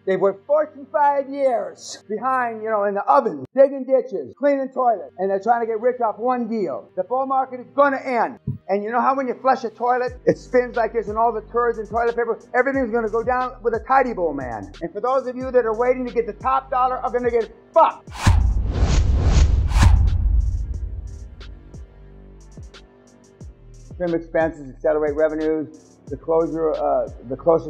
They've worked 45 years behind, in the oven, digging ditches, cleaning toilets, and they're trying to get rich off one deal. The bull market is going to end. And you know how when you flush a toilet, it spins like this and all the turds and toilet paper, everything's going to go down with a tidy bowl man. And for those of you that are waiting to get the top dollar are going to get fucked. Trim expenses, accelerate revenues. The closer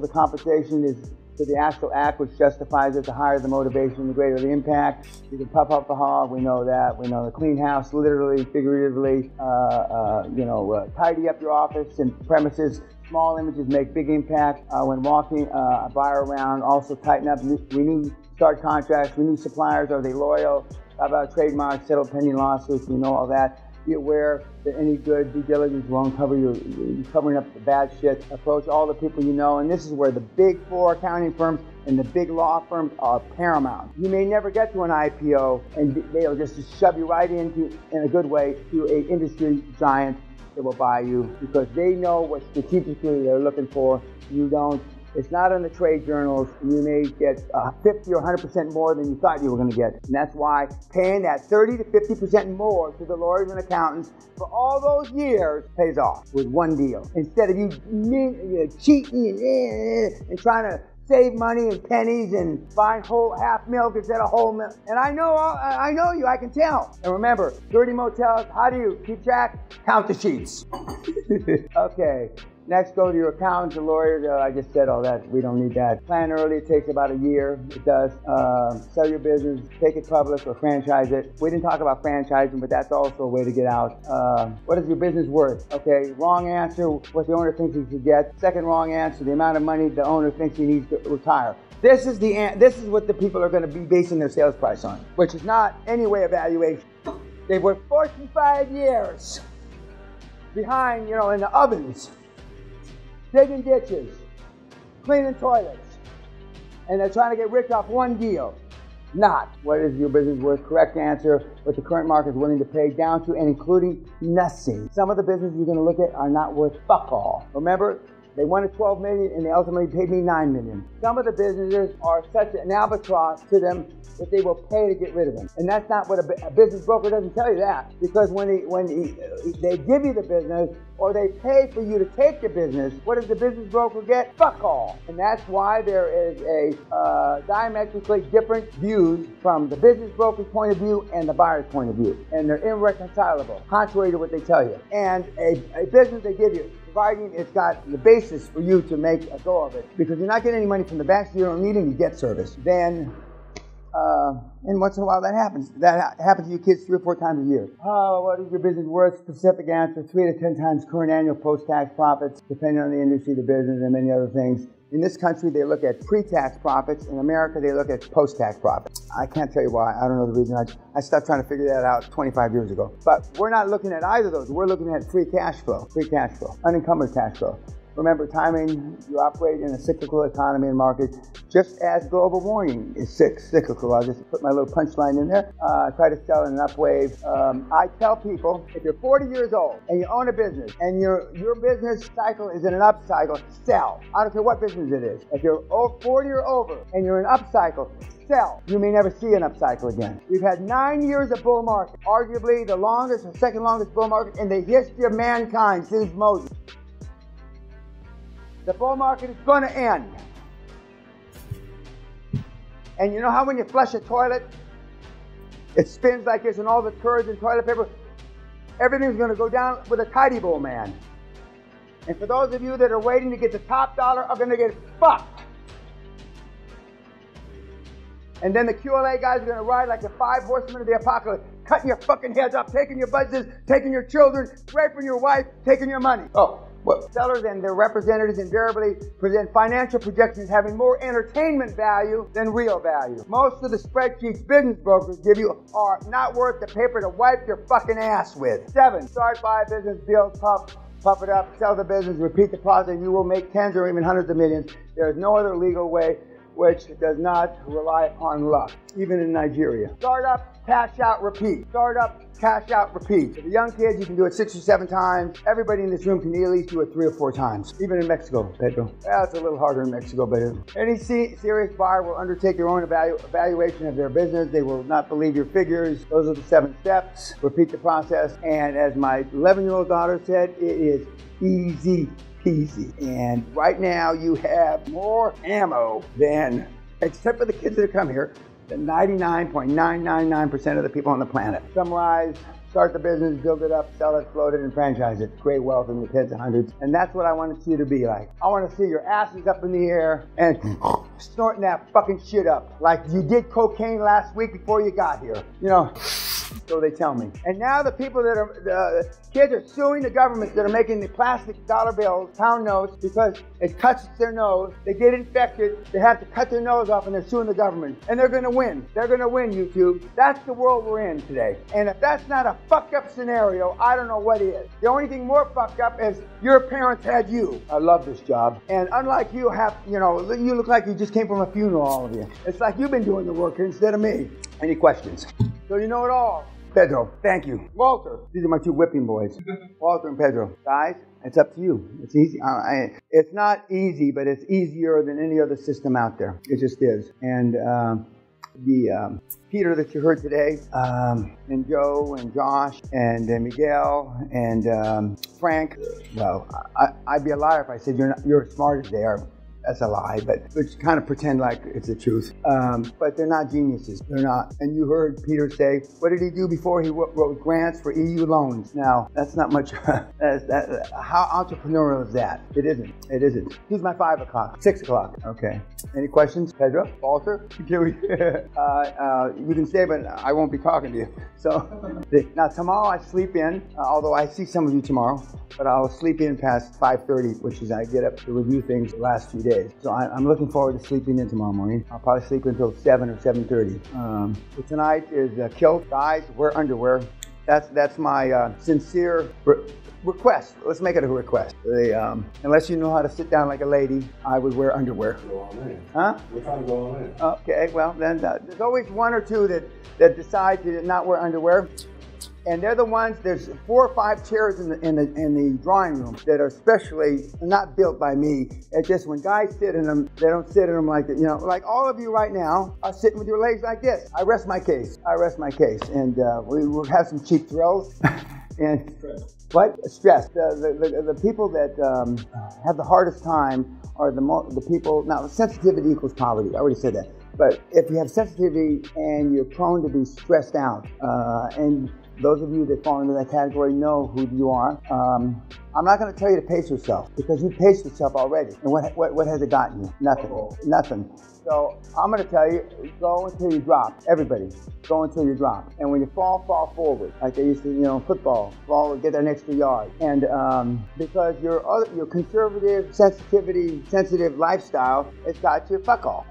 the compensation is to the actual act which justifies it, the higher the motivation, the greater the impact. You can puff up the hog, we know that. We know the clean house, literally, figuratively, tidy up your office and premises. Small images make big impact. When walking a buyer around, also tighten up, renew start contracts, renew suppliers, are they loyal? How about trademarks, settle pending lawsuits, we know all that. Be aware that any good due diligence will uncover you're covering up the bad shit. Approach all the people you know, and this is where the big four accounting firms and the big law firms are paramount. You may never get to an IPO, and they'll just shove you right into, in a good way, to an industry giant that will buy you because they know what strategically they're looking for. You don't. It's not in the trade journals. You may get 50 or 100% more than you thought you were going to get. And that's why paying that 30 to 50% more to the lawyers and accountants for all those years pays off with one deal. Instead of you cheating and trying to save money and pennies and buying whole half milk instead of whole milk. And I know you, I can tell. And remember, dirty motels, how do you keep track? Count the sheets. Okay. Next, go to your accountants and lawyers. I just said all that. We don't need that. Plan early. It takes about a year. It does. Sell your business. Take it public or franchise it. We didn't talk about franchising, but that's also a way to get out. What is your business worth? Okay, wrong answer, what the owner thinks he should get. Second wrong answer, the amount of money the owner thinks he needs to retire. This is what the people are going to be basing their sales price on, which is not any way evaluation. They've worked 45 years behind, in the ovens, digging ditches, cleaning toilets, and they're trying to get rich off one deal. Not what is your business worth? Correct answer, what the current market is willing to pay down to and including nothing. Some of the businesses you're going to look at are not worth fuck all. Remember, they wanted $12 million and they ultimately paid me $9 million. Some of the businesses are such an albatross to them that they will pay to get rid of them. And that's not what a business broker doesn't tell you that. Because when they give you the business or they pay for you to take the business, what does the business broker get? Fuck all. And that's why there is a diametrically different views from the business broker's point of view and the buyer's point of view. And they're irreconcilable, contrary to what they tell you. And a business they give you, providing it's got the basis for you to make a go of it, because you're not getting any money from the bank, so you don't need any debt service. Then, and once in a while that happens. That happens to you kids 3 or 4 times a year. Oh, what is your business worth? Specific answer, 3 to 10 times current annual post-tax profits, depending on the industry, the business, and many other things. In this country, they look at pre-tax profits. In America, they look at post-tax profits. I can't tell you why. I don't know the reason. I stopped trying to figure that out 25 years ago. But we're not looking at either of those. We're looking at free cash flow, unencumbered cash flow. Remember, timing, you operate in a cyclical economy and market, just as global warming is cyclical. I'll just put my little punchline in there. Try to sell in an up wave. I tell people, if you're 40 years old and you own a business and your business cycle is in an up cycle, sell. I don't care what business it is. If you're 40 or over and you're in an up cycle, sell. You may never see an upcycle again. We've had 9 years of bull market, arguably the longest or second longest bull market in the history of mankind since Moses. The bull market is going to end. And you know how when you flush a toilet, it spins like this and all the turds and toilet paper, everything's going to go down with a tidy bowl man. And for those of you that are waiting to get the top dollar are going to get fucked. And then the QLA guys are going to ride like the 5 horsemen of the apocalypse, cutting your fucking heads off, taking your businesses, taking your children, raping your wife, taking your money. Well, sellers and their representatives invariably present financial projections having more entertainment value than real value. Most of the spreadsheets business brokers give you are not worth the paper to wipe your fucking ass with. 7, start, buy a business, build, puff it up, sell the business, repeat the process, and you will make tens or even hundreds of millions. There is no other legal way which does not rely upon luck, even in Nigeria. Start up, cash out, repeat. Start up, cash out, repeat. For the young kids, you can do it 6 or 7 times. Everybody in this room can at least do it 3 or 4 times. Even in Mexico, Pedro. Well, it's a little harder in Mexico, but any serious buyer will undertake their own evaluation of their business. They will not believe your figures. Those are the 7 steps. Repeat the process. And as my 11-year-old daughter said, it is easy peasy. And right now, you have more ammo than, except for the kids that come here, the 99.999% of the people on the planet. Summarize, start the business, build it up, sell it, float it, and franchise it. Create wealth in the tens of hundreds. And that's what I want to see you to be like. I want to see your asses up in the air and snorting that fucking shit up. Like you did cocaine last week before you got here. You know, so they tell me. And now the people that are, the kids are suing the governments that are making the plastic dollar bills, pound notes, because it cuts their nose. They get infected. They have to cut their nose off and they're suing the government. And they're going to win. They're going to win, YouTube. That's the world we're in today. And if that's not a fucked up scenario, I don't know what is. The only thing more fucked up is your parents had you. I love this job. And unlike you you look like you just came from a funeral, all of you. It's like you've been doing the work instead of me. Any questions? So you know it all. Pedro, thank you. Walter, these are my 2 whipping boys. Walter and Pedro. Guys, it's up to you. It's easy. It's not easy, but it's easier than any other system out there. It just is. And the Peter that you heard today, and Joe and Josh and Miguel and Frank, well, I'd be a liar if I said you're as smart as they are. That's a lie, but just kind of pretend like it's the truth. But they're not geniuses. They're not. And you heard Peter say, what did he do before he wrote grants for EU loans? Now, that's not much. How entrepreneurial is that? It isn't. It isn't. Here's my 5 o'clock, 6 o'clock. Okay. Any questions, Pedro? Walter? You can stay, but I won't be talking to you. So now tomorrow I sleep in, although I see some of you tomorrow, but I'll sleep in past 5:30, which is I get up to review things the last few days. So I'm looking forward to sleeping in tomorrow morning. I'll probably sleep until 7 or 7:30. So tonight is kilt. Guys, wear underwear. That's my sincere request. Let's make it a request. Unless you know how to sit down like a lady, I would wear underwear. Go all in. Huh? We're trying to go all in. Okay, well then there's always 1 or 2 that decide to not wear underwear. And they're the ones, there's 4 or 5 chairs in the drawing room that are specially not built by me. It's just when guys sit in them, they don't sit in them like, like all of you right now are sitting with your legs like this. I rest my case. And we will have some cheap thrills. And what? Stress. The people that have the hardest time are the people, now sensitivity equals poverty. I already said that. But if you have sensitivity and you're prone to be stressed out, and those of you that fall into that category know who you are. I'm not going to tell you to pace yourself because you paced yourself already. And what has it gotten you? Nothing. Nothing. So I'm going to tell you, go until you drop. Everybody, go until you drop. And when you fall forward, like they used to, football, fall, get that extra yard. And because your conservative, sensitive lifestyle, it's got you fuck off.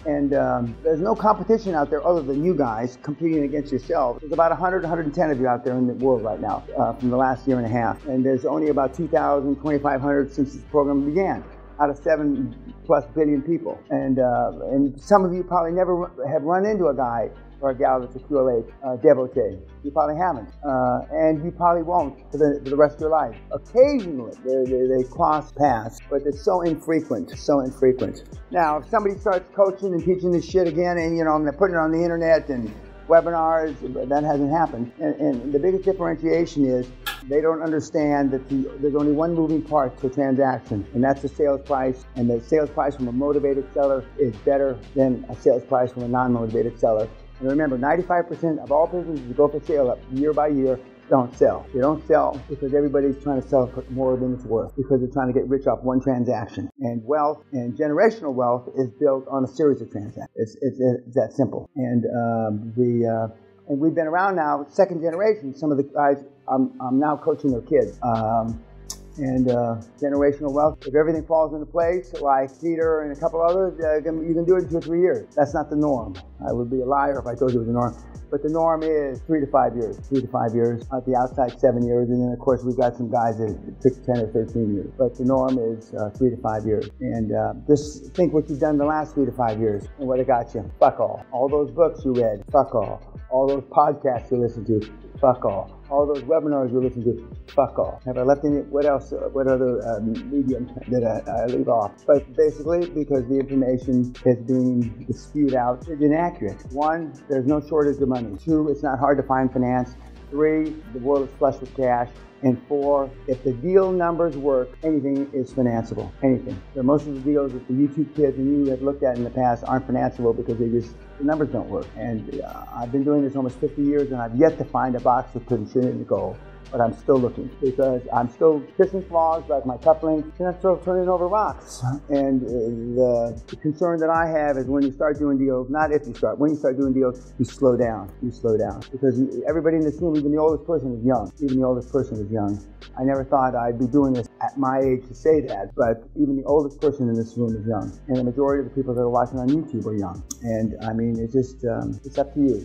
There's no competition out there other than you guys competing against yourselves. There's about 100, 110 of you out there in the world right now from the last year and a half. And there's only about 2,000, 2,500 since this program began, out of 7+ billion people. And some of you probably never have run into a guy or a gal that's a QLH devotee. You probably haven't. And you probably won't for the rest of your life. Occasionally, they cross paths, but it's so infrequent, Now, if somebody starts coaching and teaching this shit again, and, I'm putting it on the internet and webinars, that hasn't happened. And the biggest differentiation is they don't understand that there's only one moving part to a transaction, and that's the sales price. And the sales price from a motivated seller is better than a sales price from a non-motivated seller. And remember, 95% of all businesses that go for sale up year by year don't sell. They don't sell because everybody's trying to sell for more than it's worth, because they're trying to get rich off one transaction. And wealth and generational wealth is built on a series of transactions. It's that simple. And and we've been around now, second generation. Some of the guys, I'm now coaching their kids. And generational wealth, if everything falls into place, like Peter and a couple others, you can do it in 2 or 3 years. That's not the norm. I would be a liar if I told you it was the norm. But the norm is 3 to 5 years. 3 to 5 years. At the outside, 7 years. And then, of course, we've got some guys that took 10 or 13 years. But the norm is 3 to 5 years. And just think what you've done the last 3 to 5 years and what it got you. Fuck all. All those books you read, fuck all. All those podcasts you listened to, fuck all. All those webinars you listen to, fuck all. Have I left any? What else? What other medium did I leave off? But basically, because the information is being spewed out, it's inaccurate. 1, there's no shortage of money. 2, it's not hard to find finance. 3, the world is flush with cash. And 4, if the deal numbers work, anything is financeable. Anything. So most of the deals that the YouTube kids and you have looked at in the past aren't financeable because the numbers don't work. And I've been doing this almost 50 years and I've yet to find a box that couldn't fit in the goal. But I'm still looking because I'm still fixing flaws like my coupling and I'm still turning over rocks. And the concern that I have is when you start doing deals, not if you start, when you start doing deals, you slow down. You slow down. Because everybody in this room, even the oldest person is young. Even the oldest person is young. I never thought I'd be doing this at my age to say that, but even the oldest person in this room is young. And the majority of the people that are watching on YouTube are young. And I mean, it's just, it's up to you.